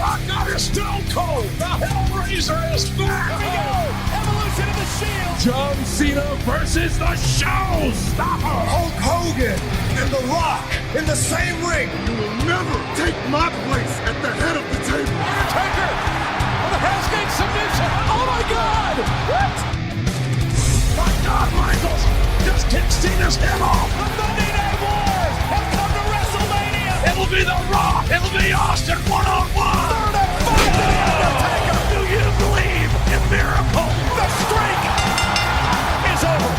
Rock God is Stone Cold. The Hellraiser is back. Here we go. Evolution of the Shield. John Cena versus the Showstopper. Hulk Hogan and The Rock in the same ring. You will never take my place at the head of the table. Undertaker with a Hell's Gate submission. Oh my God! What? My God, Michaels just kicked Cena's head off. The Monday Night Wars have come to WrestleMania. It'll be The Rock. It'll be Austin one-on-one. Third and five to the Undertaker. Do you believe in miracles? The streak is over.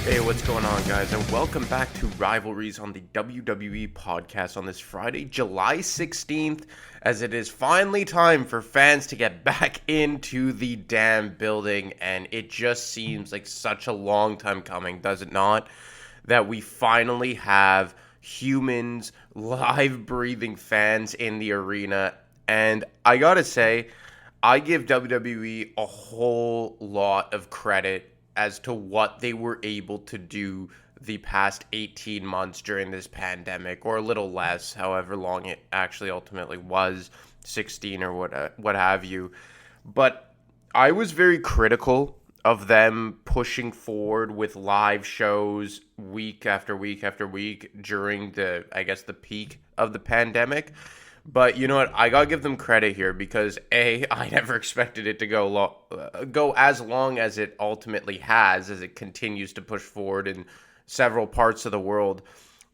Hey, what's going on, guys? And welcome back to Rivalries on the WWE podcast on this Friday, July 16th, as it is finally time for fans to get back into the damn building, and it just seems like such a long time coming, does it not? That we finally have humans, live breathing fans in the arena. And I gotta say, I give WWE a whole lot of credit as to what they were able to do the past 18 months during this pandemic, or a little less, however long it actually ultimately was, 16 or what have you. But I was very critical of them pushing forward with live shows week after week after week during the peak of the pandemic. But you know what? I gotta give them credit here because I never expected it to go as long as it ultimately has, as it continues to push forward in several parts of the world.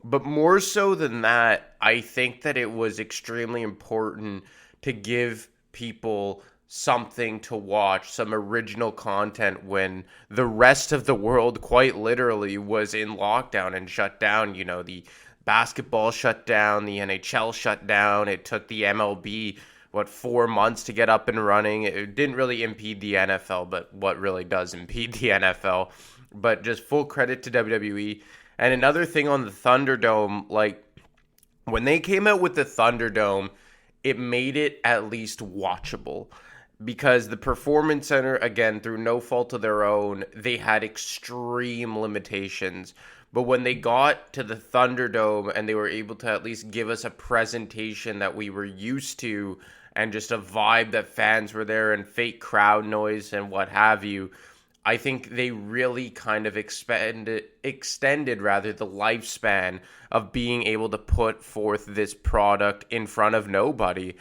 But more so than that, I think that it was extremely important to give people something to watch, some original content when the rest of the world quite literally was in lockdown and shut down. You know, the basketball shut down, the NHL shut down. It took the MLB, 4 months to get up and running. It didn't really impede the NFL, but what really does impede the NFL? But just full credit to WWE. And another thing on the Thunderdome, like, when they came out with the Thunderdome, it made it at least watchable. Because the Performance Center, again, through no fault of their own, they had extreme limitations. But when they got to the Thunderdome and they were able to at least give us a presentation that we were used to and just a vibe that fans were there and fake crowd noise and what have you, I think they really kind of extended the lifespan of being able to put forth this product in front of nobody.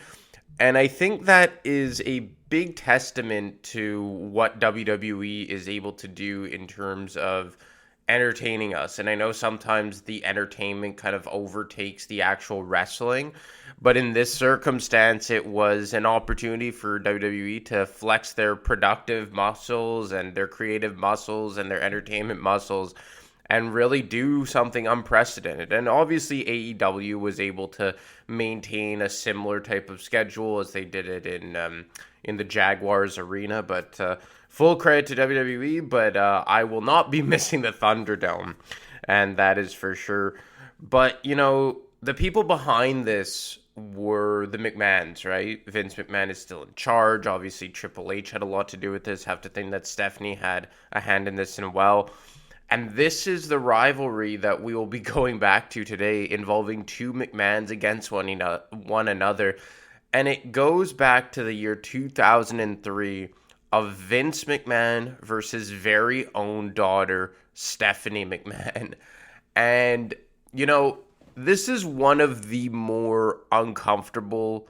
And I think that is a big testament to what WWE is able to do in terms of entertaining us. And I know sometimes the entertainment kind of overtakes the actual wrestling, but in this circumstance, it was an opportunity for WWE to flex their productive muscles and their creative muscles and their entertainment muscles and really do something unprecedented. And obviously AEW was able to maintain a similar type of schedule as they did it in the Jaguars arena, but full credit to WWE, but I will not be missing the Thunderdome, and that is for sure. But, you know, the people behind this were the McMahons, right? Vince McMahon is still in charge. Obviously, Triple H had a lot to do with this. Have to think that Stephanie had a hand in this as well. And this is the rivalry that we will be going back to today, involving two McMahons against one another. And it goes back to the year 2003 of Vince McMahon versus very own daughter, Stephanie McMahon. And, you know, this is one of the more uncomfortable,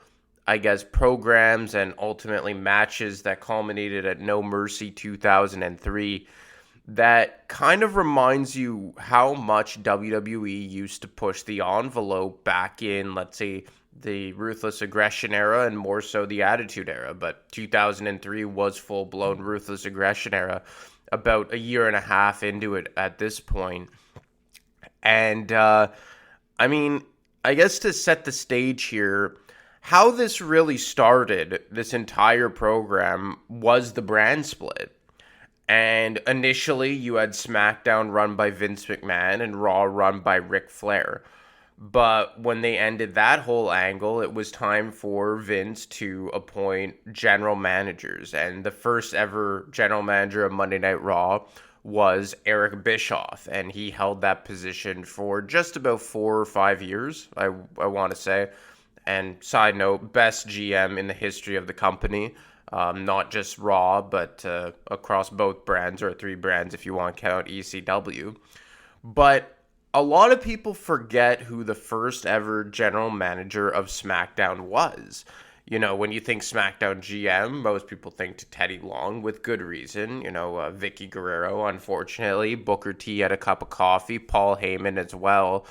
I guess, programs and ultimately matches that culminated at No Mercy 2003 that kind of reminds you how much WWE used to push the envelope back in, let's say, the Ruthless Aggression era and more so the Attitude era. But 2003 was full-blown Ruthless Aggression era, about a year and a half into it at this point. And, I mean, I guess to set the stage here, how this really started, this entire program, was the brand split. And initially, you had SmackDown run by Vince McMahon and Raw run by Ric Flair. But when they ended that whole angle, it was time for Vince to appoint general managers. And the first ever general manager of Monday Night Raw was Eric Bischoff, and he held that position for just about 4 or 5 years, I want to say. And side note, best GM in the history of the company, not just Raw, but across both brands, or 3 brands if you want to count ECW. But a lot of people forget who the first ever general manager of SmackDown was. You know, when you think SmackDown GM, most people think to Teddy Long, with good reason. You know, Vicky Guerrero, unfortunately, Booker T had a cup of coffee, Paul Heyman as well.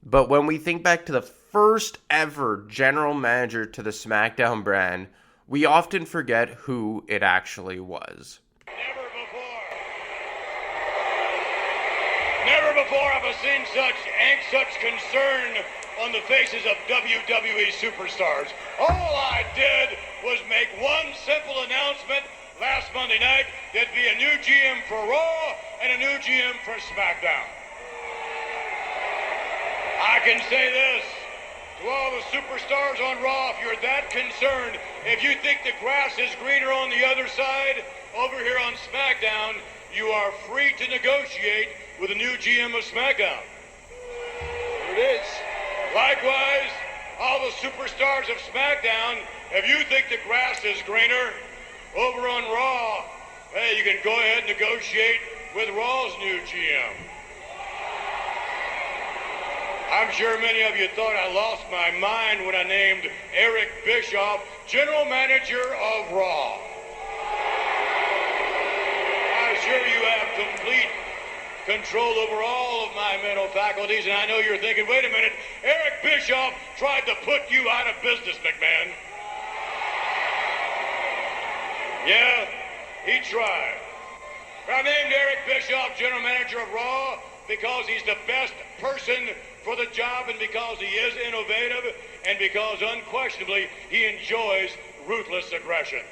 But when we think back to the first ever general manager to the SmackDown brand, we often forget who it actually was. Never before have I seen such concern on the faces of WWE superstars. All I did was make one simple announcement last Monday night. There'd be a new GM for Raw and a new GM for SmackDown. I can say this to all the superstars on Raw: if you're that concerned, if you think the grass is greener on the other side, over here on SmackDown, you are free to negotiate with a new GM of SmackDown. There it is. Likewise, all the superstars of SmackDown, if you think the grass is greener over on Raw, hey, you can go ahead and negotiate with Raw's new GM. I'm sure many of you thought I lost my mind when I named Eric Bischoff General Manager of Raw. I'm sure you have complete control over all of my mental faculties, and I know you're thinking, wait a minute, Eric Bischoff tried to put you out of business, McMahon. Yeah, he tried. I named Eric Bischoff General Manager of Raw because he's the best person for the job, and because he is innovative, and because unquestionably he enjoys ruthless aggression.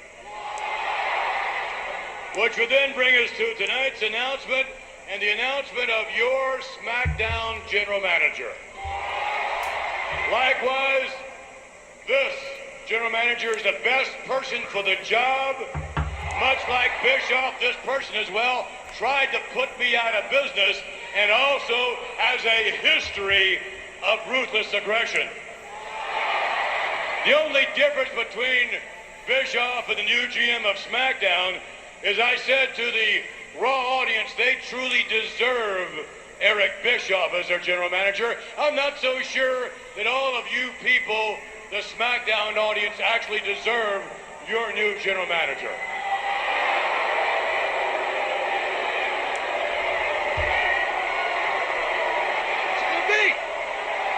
Which would then bring us to tonight's announcement, and the announcement of your SmackDown General Manager. Likewise, this General Manager is the best person for the job. Much like Bischoff, this person as well tried to put me out of business, and also has a history of ruthless aggression. The only difference between Bischoff and the new GM of SmackDown is, I said to the Raw audience, they truly deserve Eric Bischoff as their general manager. I'm not so sure that all of you people, the SmackDown audience, actually deserve your new general manager.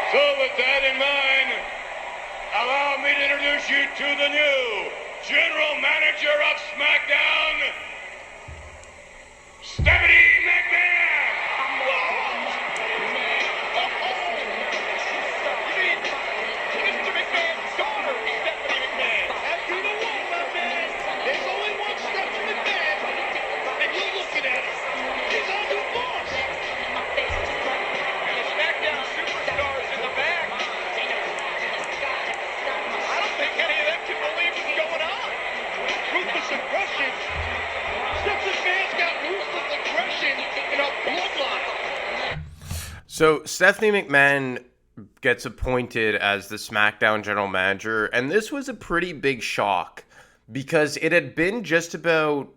So with that in mind, allow me to introduce you to the new General Manager of SmackDown, Stephanie McMahon! You mean Mr. McMahon's daughter, Stephanie McMahon? That'd be the one, my man. There's only one Stephanie McMahon, and you're looking at her. She's our new boss. And the SmackDown superstars in the back. I don't think any of them can believe what's going on. Ruthless aggression. Stephanie McMahon's got ruthless aggression in her bloodline. So Stephanie McMahon gets appointed as the SmackDown general manager, and this was a pretty big shock because it had been just about,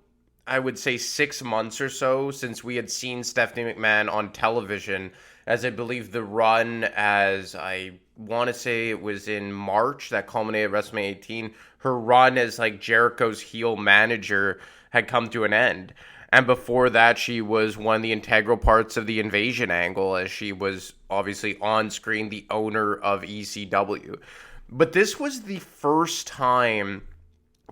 I would say, 6 months or so since we had seen Stephanie McMahon on television, as I believe the run, as I want to say it was in March that culminated at WrestleMania 18, her run as like Jericho's heel manager had come to an end. And before that, she was one of the integral parts of the Invasion angle, as she was obviously on screen the owner of ECW. But this was the first time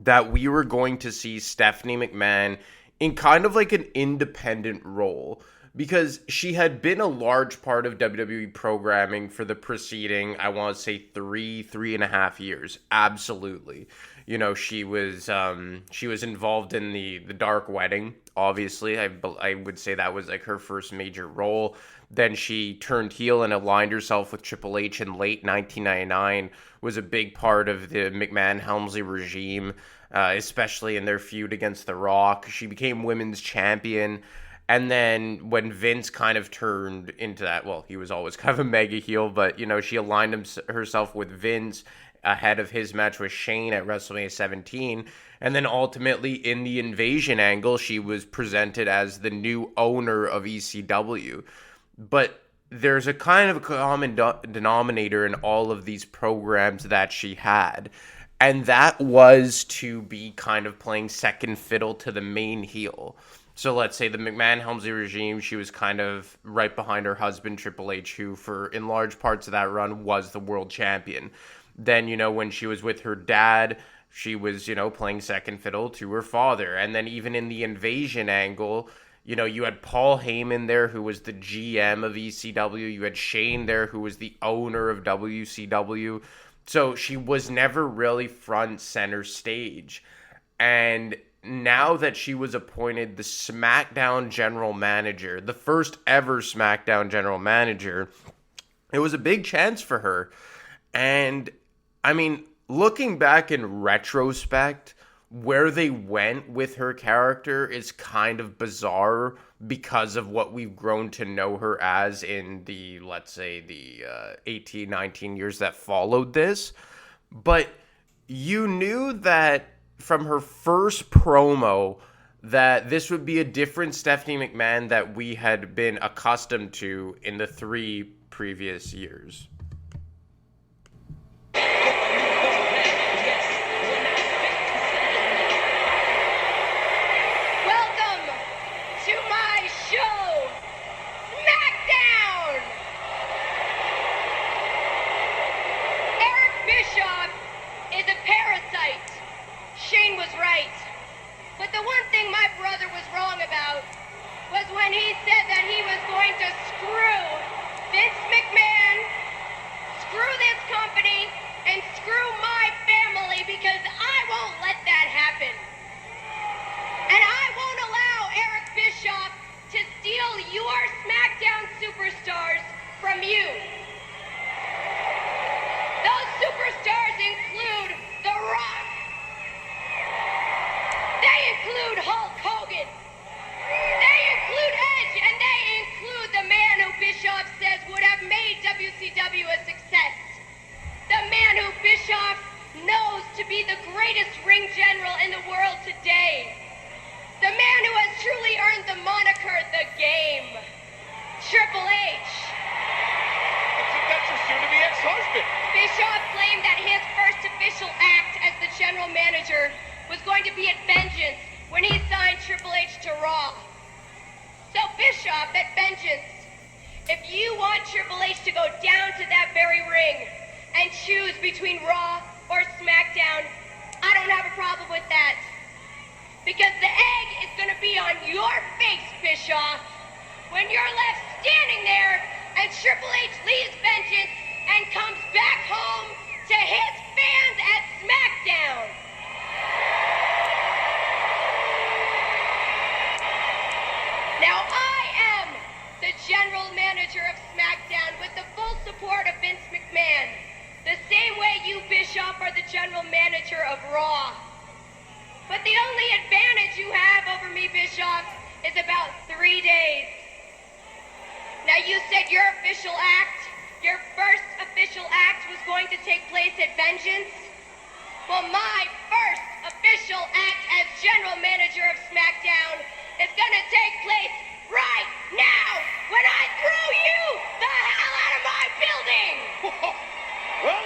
that we were going to see Stephanie McMahon in kind of like an independent role, because she had been a large part of WWE programming for the preceding, I want to say, 3.5 years. Absolutely. You know, she was involved in the Dark Wedding, obviously. I would say that was like her first major role. Then she turned heel and aligned herself with Triple H in late 1999, was a big part of the McMahon-Helmsley regime, especially in their feud against The Rock. She became women's champion. And then when Vince kind of turned into that, well, he was always kind of a mega heel, but, she aligned herself with Vince ahead of his match with Shane at WrestleMania 17. And then ultimately in the Invasion angle, she was presented as the new owner of ECW. But there's a kind of a common denominator in all of these programs that she had. And that was to be kind of playing second fiddle to the main heel. So let's say the McMahon-Helmsley regime, she was kind of right behind her husband, Triple H, who for in large parts of that run was the world champion. Then, when she was with her dad, she was, playing second fiddle to her father. And then even in the Invasion angle, you had Paul Heyman there, who was the GM of ECW. You had Shane there, who was the owner of WCW. So she was never really front center stage. And now that she was appointed the SmackDown general manager, the first ever SmackDown general manager, it was a big chance for her. And I mean, looking back in retrospect, where they went with her character is kind of bizarre because of what we've grown to know her as in the, let's say, the 18, 19 years that followed this. But you knew that from her first promo that this would be a different Stephanie McMahon that we had been accustomed to in the 3 previous years. Shane was right. But the one thing my brother was wrong about was when he said that he was going to screw Vince McMahon, screw this company, and screw my family because I won't let that happen. And I won't allow Eric Bischoff to steal your SmackDown superstars from you. Those superstars include The Rock. They include Hulk Hogan. They include Edge, and they include the man who Bischoff says would have made WCW a success. The man who Bischoff knows to be the greatest ring general in the world today. The man who has truly earned the moniker The Game. Triple H. That's her soon-to-be ex-husband. Bischoff claimed that his first official act as the general manager was going to be at Vengeance when he signed Triple H to Raw. So Bischoff at Vengeance, if you want Triple H to go down to that very ring and choose between Raw or SmackDown, I don't have a problem with that. Because the egg is going to be on your face, Bischoff, when you're left standing there and Triple H leaves Vengeance and comes back home to his fans at SmackDown. Now I am the general manager of SmackDown with the full support of Vince McMahon. The same way you, Bischoff, are the general manager of Raw. But the only advantage you have over me, Bischoff, is about 3 days. Now you said your official act, your first official act was going to take place at Vengeance. Well, my first official act as general manager of SmackDown is gonna take place right now when I throw you the hell out of my building! Well,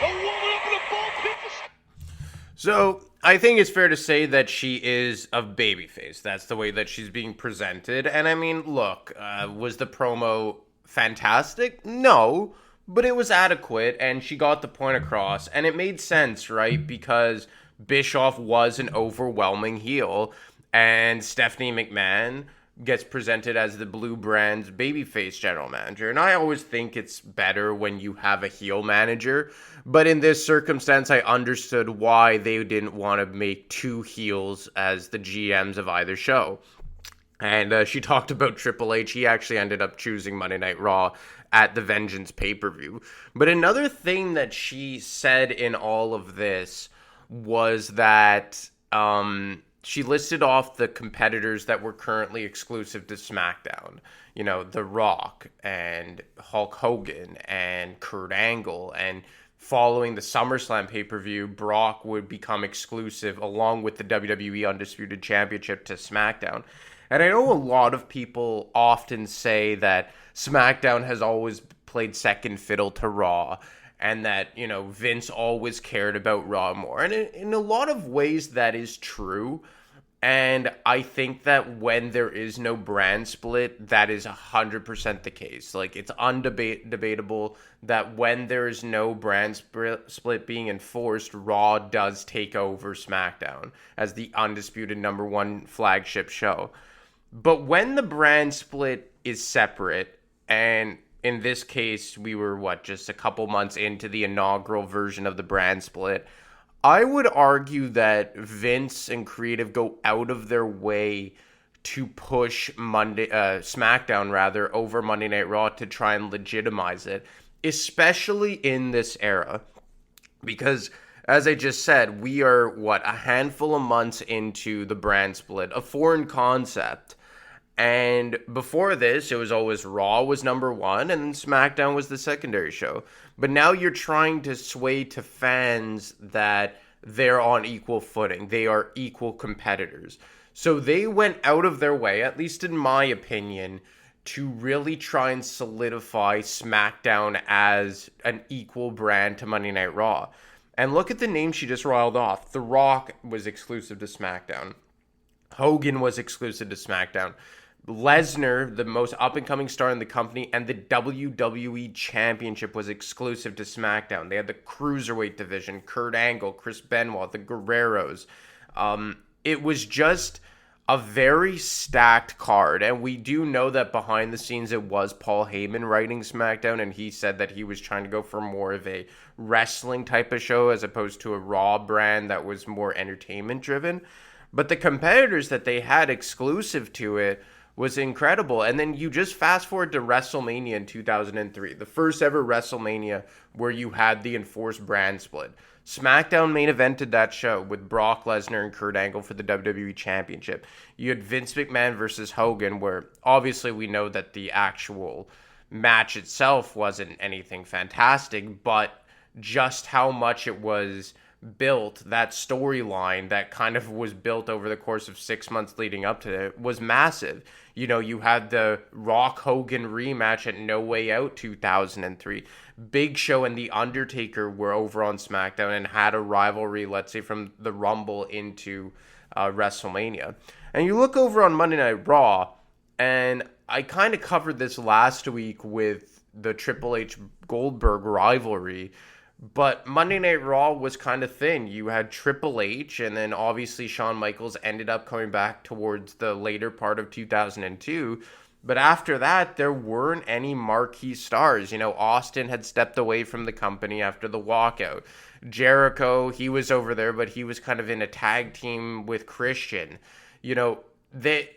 a woman up in the ball pit. So, I think it's fair to say that she is a babyface. That's the way that she's being presented. And I mean, look, was the promo fantastic? No, but it was adequate and she got the point across. And it made sense, right? Because Bischoff was an overwhelming heel. And Stephanie McMahon gets presented as the Blue Brand's babyface general manager. And I always think it's better when you have a heel manager. But in this circumstance, I understood why they didn't want to make 2 heels as the GMs of either show. And she talked about Triple H. He actually ended up choosing Monday Night Raw at the Vengeance pay-per-view. But another thing that she said in all of this was that she listed off the competitors that were currently exclusive to SmackDown. You know, The Rock and Hulk Hogan and Kurt Angle. And following the SummerSlam pay-per-view, Brock would become exclusive along with the WWE Undisputed Championship to SmackDown. And I know a lot of people often say that SmackDown has always played second fiddle to Raw, and that, you know, Vince always cared about Raw more. And in a lot of ways, that is true. And I think that when there is no brand split, that is 100% the case. Like, it's undebatable that when there is no brand split being enforced, Raw does take over SmackDown as the undisputed number one flagship show. But when the brand split is separate, and in this case, we were, just a couple months into the inaugural version of the brand split, I would argue that Vince and creative go out of their way to push SmackDown over Monday Night Raw to try and legitimize it, especially in this era. Because, as I just said, we are, a handful of months into the brand split, a foreign concept. And before this, it was always Raw was number one and then SmackDown was the secondary show. But now you're trying to sway to fans that they're on equal footing. They are equal competitors. So they went out of their way, at least in my opinion, to really try and solidify SmackDown as an equal brand to Monday Night Raw. And look at the names she just riled off. The Rock was exclusive to SmackDown. Hogan was exclusive to SmackDown. Lesnar, the most up-and-coming star in the company, and the WWE Championship was exclusive to SmackDown. They had the Cruiserweight division, Kurt Angle, Chris Benoit, the Guerreros. It was just a very stacked card, and we do know that behind the scenes it was Paul Heyman writing SmackDown, and he said that he was trying to go for more of a wrestling type of show as opposed to a Raw brand that was more entertainment-driven. But the competitors that they had exclusive to it was incredible. And then you just fast forward to WrestleMania in 2003, the first ever WrestleMania where you had the enforced brand split. SmackDown main evented that show with Brock Lesnar and Kurt Angle for the WWE Championship. You had Vince McMahon versus Hogan, where obviously we know that the actual match itself wasn't anything fantastic, but just how much it was built, that storyline that kind of was built over the course of 6 months leading up to it, was massive. You know, you had the Rock Hogan rematch at No Way Out 2003. Big Show and The Undertaker were over on SmackDown and had a rivalry, let's say, from the Rumble into WrestleMania. And you look over on Monday Night Raw, and I kind of covered this last week with the Triple H Goldberg rivalry. But Monday Night Raw was kind of thin. You had Triple H, and then obviously Shawn Michaels ended up coming back towards the later part of 2002. But after that, there weren't any marquee stars. You know, Austin had stepped away from the company after the walkout. Jericho, he was over there, but he was kind of in a tag team with Christian. You know,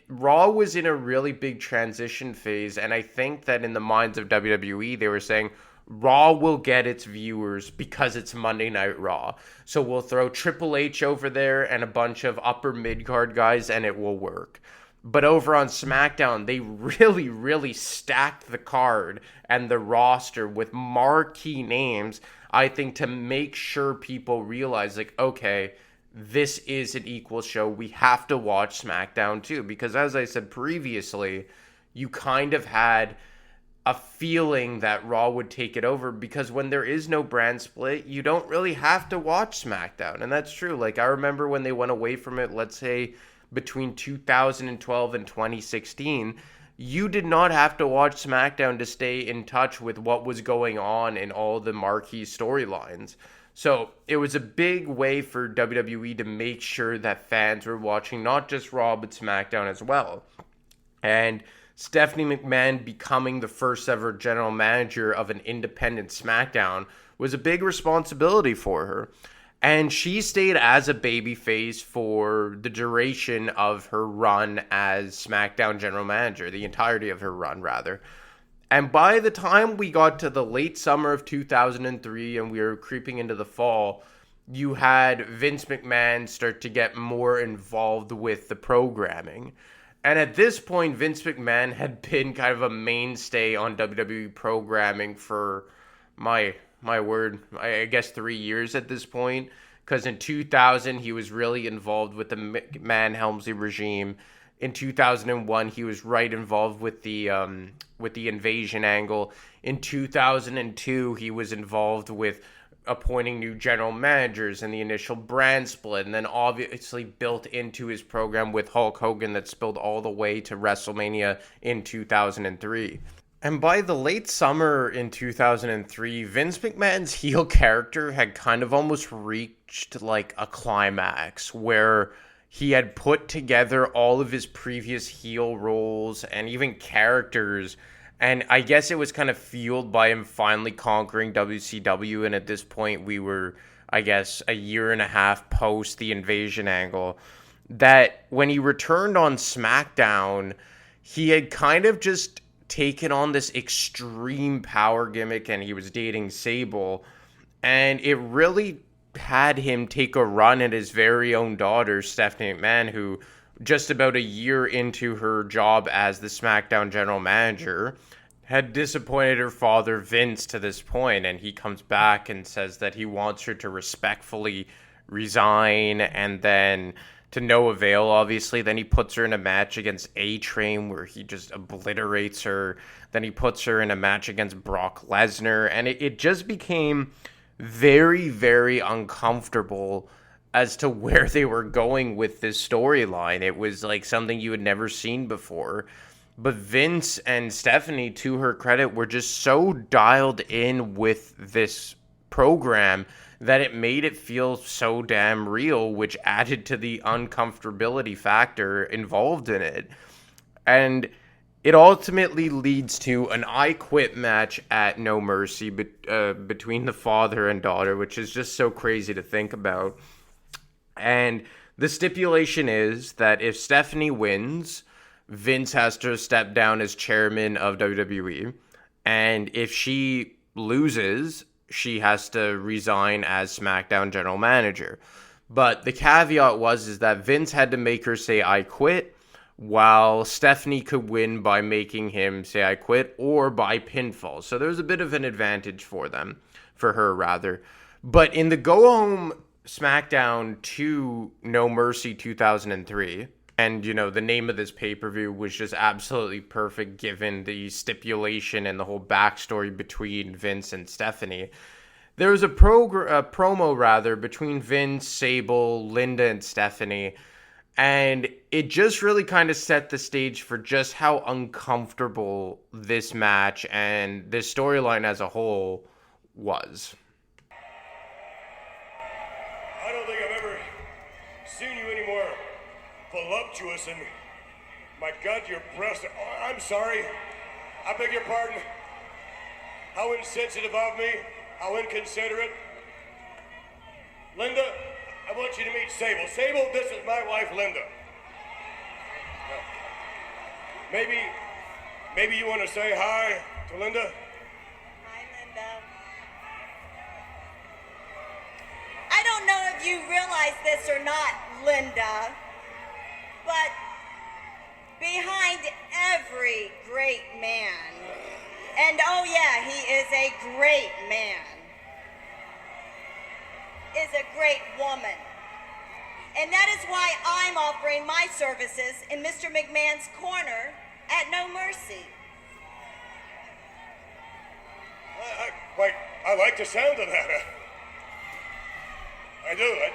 Raw was in a really big transition phase, and I think that in the minds of WWE, they were saying, Raw will get its viewers because it's Monday Night Raw. So we'll throw Triple H over there and a bunch of upper mid-card guys and it will work. But over on SmackDown, they really, really stacked the card and the roster with marquee names, I think, to make sure people realize, like, okay, this is an equal show. We have to watch SmackDown too. Because as I said previously, you kind of had a feeling that Raw would take it over, because when there is no brand split, you don't really have to watch SmackDown. And that's true. Like, I remember when they went away from it, let's say between 2012 and 2016, you did not have to watch SmackDown to stay in touch with what was going on in all the marquee storylines. So it was a big way for WWE to make sure that fans were watching not just Raw, but SmackDown as well. And Stephanie McMahon becoming the first ever general manager of an independent SmackDown was a big responsibility for her. And she stayed as a babyface for the duration of her run as SmackDown general manager, the entirety of her run, rather. And by the time we got to the late summer of 2003 and we were creeping into the fall, you had Vince McMahon start to get more involved with the programming. And at this point, Vince McMahon had been kind of a mainstay on WWE programming for my word, I guess 3 years at this point. Because in 2000, he was really involved with the McMahon-Helmsley regime. In 2001, he was right involved with the invasion angle. In 2002, he was involved with appointing new general managers and the initial brand split, and then obviously built into his program with Hulk Hogan that spilled all the way to WrestleMania in 2003. And by the late summer in 2003, Vince McMahon's heel character had kind of almost reached like a climax where he had put together all of his previous heel roles and even characters. And I guess it was kind of fueled by him finally conquering WCW. And at this point, we were, I guess, a year and a half post the invasion angle. That when he returned on SmackDown, he had kind of just taken on this extreme power gimmick, and he was dating Sable. And it really had him take a run at his very own daughter, Stephanie McMahon, who just about a year into her job as the SmackDown general manager had disappointed her father Vince to this point, and he comes back and says that he wants her to respectfully resign, and then to no avail, obviously. Then he puts her in a match against A-Train where he just obliterates her. Then he puts her in a match against Brock Lesnar, and it just became very, very uncomfortable as to where they were going with this storyline. It was like something you had never seen before. But Vince and Stephanie, to her credit, were just so dialed in with this program that it made it feel so damn real, which added to the uncomfortability factor involved in it. And it ultimately leads to an I Quit match at No Mercy between the father and daughter, which is just so crazy to think about. And the stipulation is that if Stephanie wins, Vince has to step down as chairman of WWE. And if she loses, she has to resign as SmackDown general manager. But the caveat is that Vince had to make her say I quit, while Stephanie could win by making him say I quit or by pinfall. So there was a bit of an advantage for her. But in the go-home SmackDown to No Mercy 2003, and the name of this pay-per-view was just absolutely perfect given the stipulation and the whole backstory between Vince and Stephanie. There was a promo between Vince, Sable, Linda, and Stephanie, and it just really kind of set the stage for just how uncomfortable this match and this storyline as a whole was. I don't think I've ever seen you any more voluptuous, and my God, your breasts. Oh, I'm sorry. I beg your pardon. How insensitive of me. How inconsiderate. Linda, I want you to meet Sable. Sable, this is my wife, Linda. Now, maybe you want to say hi to Linda? Hi, Linda. I don't know if you realize this or not, Linda, but behind every great man, and oh yeah, he is a great man, is a great woman. And that is why I'm offering my services in Mr. McMahon's corner at No Mercy. I like the sound of that. I do. I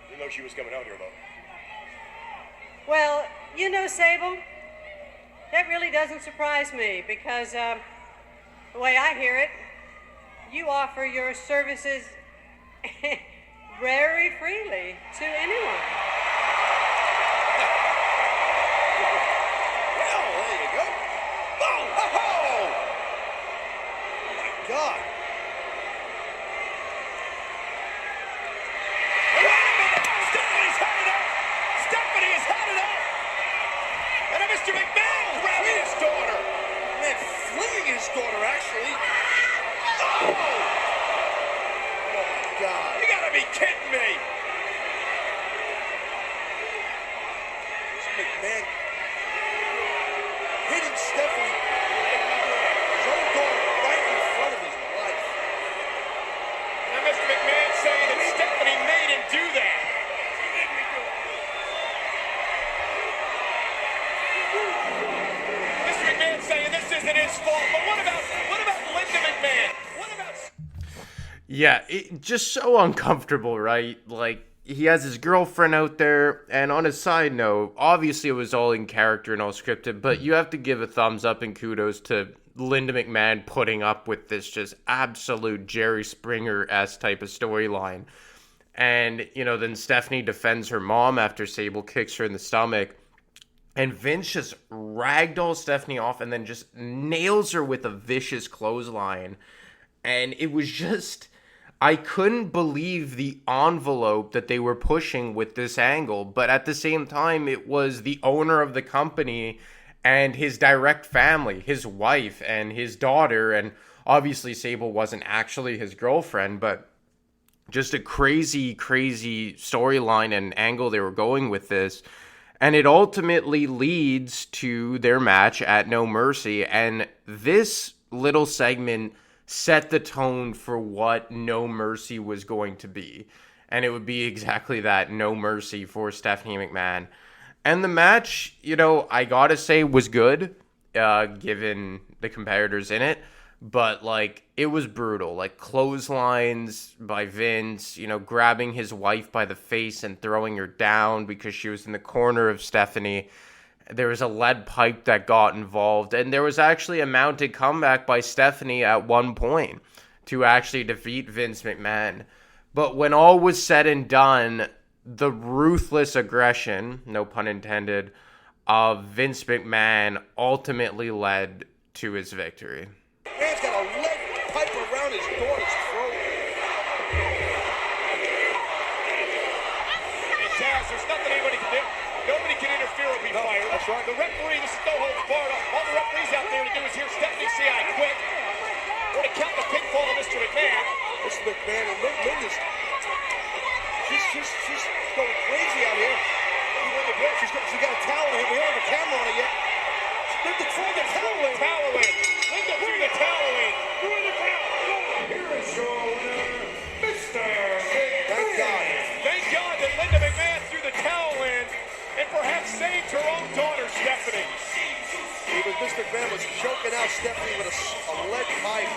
didn't know she was coming out here, though. Well, Sable, that really doesn't surprise me because the way I hear it, you offer your services very freely to anyone. Well, there you go. Oh, ho, ho! Oh, my God. Stephanie's had it out! Stephanie has had it out! And Mr. McMahon grabbing his daughter! And then flinging his daughter, actually. Oh! Yeah, it just so uncomfortable, right? Like, he has his girlfriend out there, and on a side note, obviously it was all in character and all scripted, but you have to give a thumbs up and kudos to Linda McMahon putting up with this just absolute Jerry Springer-esque type of storyline. And, then Stephanie defends her mom after Sable kicks her in the stomach. And Vince just ragdolls Stephanie off and then just nails her with a vicious clothesline. And it was just, I couldn't believe the envelope that they were pushing with this angle. But at the same time, it was the owner of the company and his direct family, his wife and his daughter. And obviously Sable wasn't actually his girlfriend, but just a crazy, crazy storyline and angle they were going with this. And it ultimately leads to their match at No Mercy. And this little segment set the tone for what No Mercy was going to be. And it would be exactly that, No Mercy for Stephanie McMahon. And the match, I gotta say was good, given the competitors in it. But, it was brutal. Clotheslines by Vince, grabbing his wife by the face and throwing her down because she was in the corner of Stephanie. There was a lead pipe that got involved. And there was actually a mounted comeback by Stephanie at one point to actually defeat Vince McMahon. But when all was said and done, the ruthless aggression, no pun intended, of Vince McMahon ultimately led to his victory. Man's got a lead pipe around his daughter's throat. And Taz, there's nothing anybody can do. Nobody can interfere or be fired. That's right. The referee, this is no holds barred. All the referee's out there to do is hear Stephanie say, "I quit," or to count the pinfall of Mr. McMahon. Mr. McMahon and Linda's, she's going crazy out here. She's got a towel in here. We don't have a camera on it yet. Linda threw the towel in. Linda threw the towel in. Here is your winner, Mr. Thank God. Thank God that Linda McMahon threw the towel in and perhaps saved her own daughter, Stephanie. Mr. McMahon was choking out Stephanie with a lead pipe.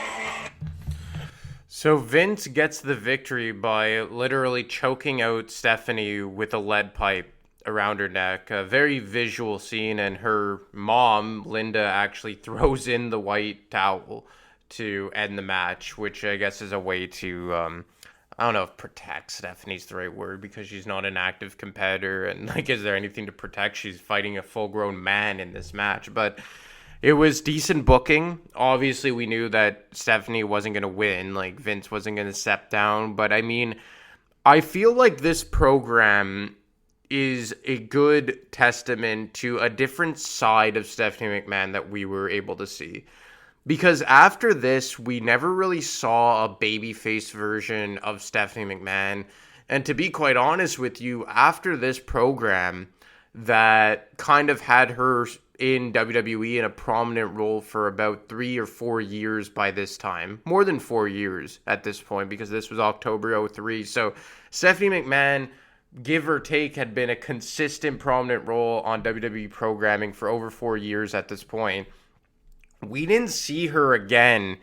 So Vince gets the victory by literally choking out Stephanie with a lead pipe around her neck. A very visual scene, and her mom, Linda, actually throws in the white towel to end the match, which I guess is a way to, I don't know if protect Stephanie's the right word, because she's not an active competitor, and is there anything to protect? She's fighting a full-grown man in this match, but it was decent booking. Obviously, we knew that Stephanie wasn't going to win, Vince wasn't going to step down, but I feel like this program is a good testament to a different side of Stephanie McMahon that we were able to see. Because after this, we never really saw a babyface version of Stephanie McMahon. And to be quite honest with you, after this program that kind of had her in WWE in a prominent role for about 3 or 4 years by this time. More than 4 years at this point, because this was October 03. So Stephanie McMahon, give or take, had been a consistent prominent role on WWE programming for over 4 years at this point. We didn't see her again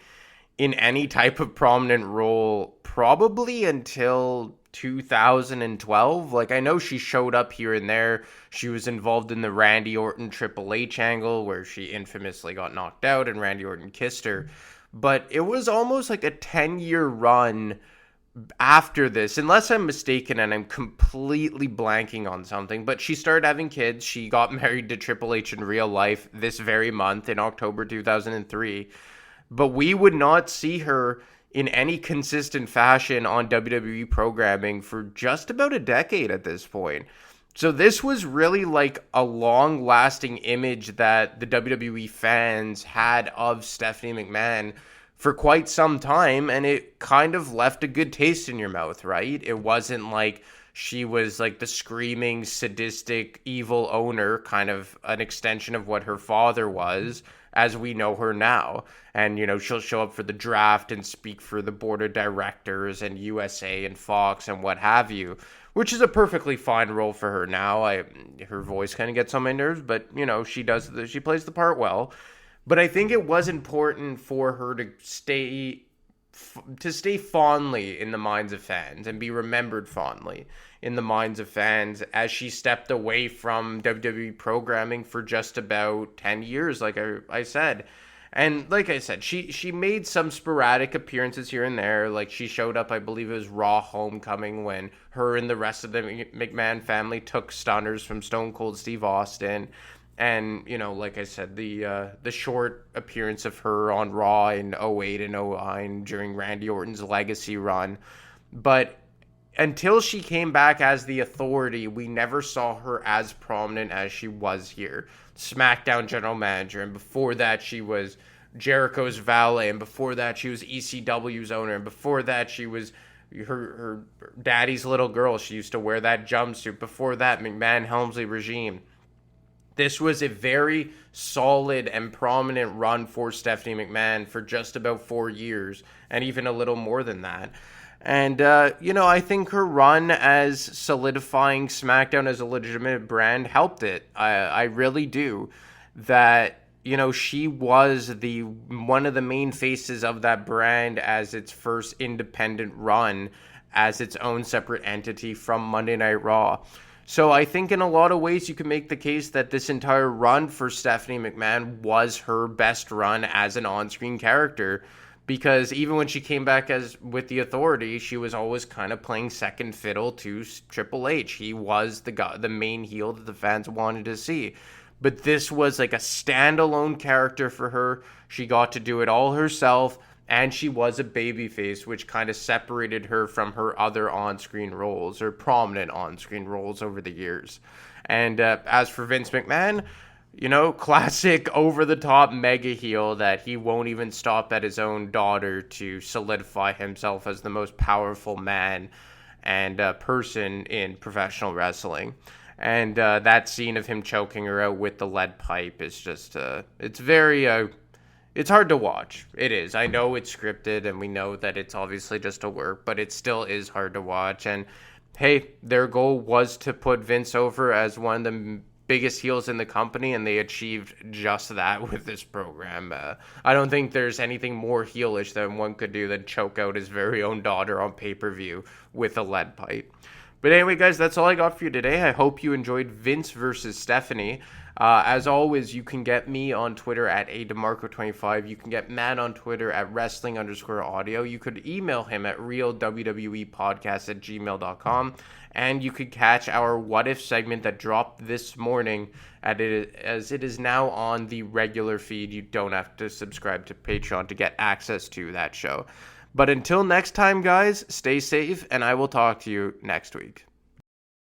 in any type of prominent role probably until 2012. I know she showed up here and there. She was involved in the Randy Orton Triple H angle where she infamously got knocked out and Randy Orton kissed her. But it was almost like a 10-year run after this, unless I'm mistaken and I'm completely blanking on something, but she started having kids. She got married to Triple H in real life this very month in October 2003, but we would not see her in any consistent fashion on WWE programming for just about a decade at this point. So this was really a long-lasting image that the WWE fans had of Stephanie McMahon for quite some time, and it kind of left a good taste in your mouth, right? It wasn't like she was the screaming, sadistic, evil owner, kind of an extension of what her father was, as we know her now. And, she'll show up for the draft and speak for the board of directors and USA and Fox and what have you, which is a perfectly fine role for her now. Her voice kind of gets on my nerves, but, she plays the part well. But I think it was important for her to stay to stay fondly in the minds of fans and be remembered fondly in the minds of fans, as she stepped away from WWE programming for just about 10 years, like I said. And like I said, she made some sporadic appearances here and there. Like, she showed up, I believe it was Raw Homecoming, when her and the rest of the McMahon family took stunners from Stone Cold Steve Austin. And, you know, like I said, the short appearance of her on Raw in 08 and 09 during Randy Orton's legacy run. But until she came back as the Authority, we never saw her as prominent as she was here. SmackDown general manager, and before that she was Jericho's valet, and before that she was ECW's owner, and before that she was her daddy's little girl. She used to wear that jumpsuit. Before that, McMahon Helmsley regime. This was a very solid and prominent run for Stephanie McMahon for just about 4 years, and even a little more than that. And, you know, I think her run as solidifying SmackDown as a legitimate brand helped it. I really do. That, you know, she was one of the main faces of that brand as its first independent run as its own separate entity from Monday Night Raw. So I think in a lot of ways you can make the case that this entire run for Stephanie McMahon was her best run as an on-screen character. Because even when she came back with the Authority, she was always kind of playing second fiddle to Triple H. He was the main heel that the fans wanted to see. But this was like a standalone character for her. She got to do it all herself, and she was a babyface, which kind of separated her from her other on-screen roles, or prominent on-screen roles over the years. And as for Vince McMahon, you know, classic over-the-top mega heel that he won't even stop at his own daughter to solidify himself as the most powerful man and person in professional wrestling. And that scene of him choking her out with the lead pipe is just, it's very, it's hard to watch. It is. I know it's scripted, and we know that it's obviously just a work, but it still is hard to watch. And hey, their goal was to put Vince over as one of the biggest heels in the company, and they achieved just that with this program. I don't think there's anything more heelish than one could do than choke out his very own daughter on pay-per-view with a lead pipe. But anyway, guys, that's all I got for you today. I hope you enjoyed Vince versus Stephanie. As always, you can get me on Twitter at ademarco25. You can get Matt on Twitter at wrestling_audio. You could email him at realwwepodcast@gmail.com. And you could catch our What If segment that dropped this morning as it is now on the regular feed. You don't have to subscribe to Patreon to get access to that show. But until next time, guys, stay safe, and I will talk to you next week.